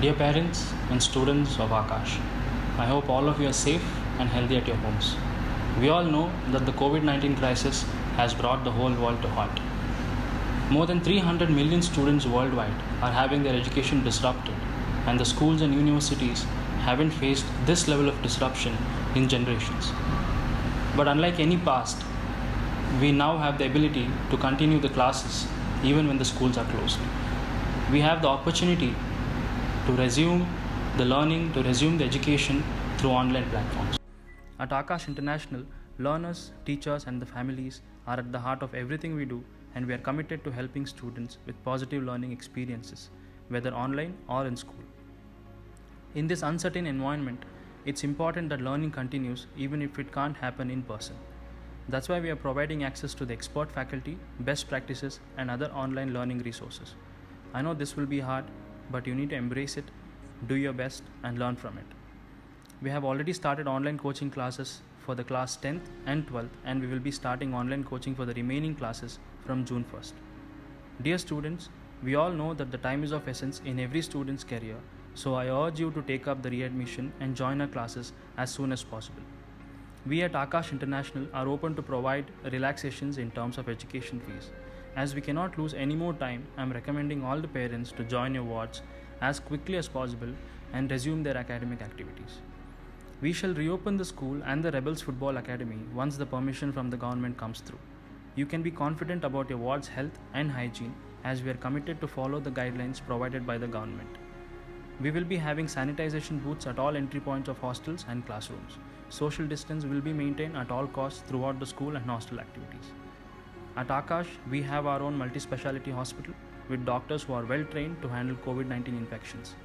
Dear parents and students of Akash, I hope all of you are safe and healthy at your homes. We all know that the COVID 19 crisis has brought the whole world to halt. More than 300 million students worldwide are having their education disrupted, and the schools and universities haven't faced this level of disruption in generations. But unlike any past, we now have the ability to continue the classes even when the schools are closed. We have the opportunity to resume the learning, to resume the education through online platforms. At Akash International, learners, teachers, and the families are at the heart of everything we do, and we are committed to helping students with positive learning experiences, whether online or in school. In this uncertain environment, it's important that learning continues even if it can't happen in person. That's why we are providing access to the expert faculty, best practices, and other online learning resources. I know this will be hard, but you need to embrace it, do your best, and learn from it. We have already started online coaching classes for the class 10th and 12th, and we will be starting online coaching for the remaining classes from June 1st. Dear students, we all know that the time is of essence in every student's career, so I urge you to take up the readmission and join our classes as soon as possible. We at Akash International are open to provide relaxations in terms of education fees. As we cannot lose any more time, I am recommending all the parents to join your wards as quickly as possible and resume their academic activities. We shall reopen the school and the Rebels Football Academy once the permission from the government comes through. You can be confident about your ward's health and hygiene as we are committed to follow the guidelines provided by the government. We will be having sanitization booths at all entry points of hostels and classrooms. Social distance will be maintained at all costs throughout the school and hostel activities. At Akash, we have our own multi-speciality hospital with doctors who are well trained to handle COVID-19 infections.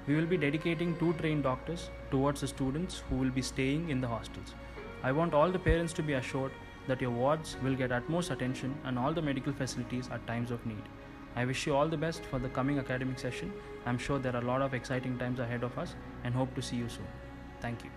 We will be dedicating 2 trained doctors towards the students who will be staying in the hostels. I want all the parents to be assured that your wards will get utmost attention and all the medical facilities at times of need. I wish you all the best for the coming academic session. I'm sure there are a lot of exciting times ahead of us and hope to see you soon. Thank you.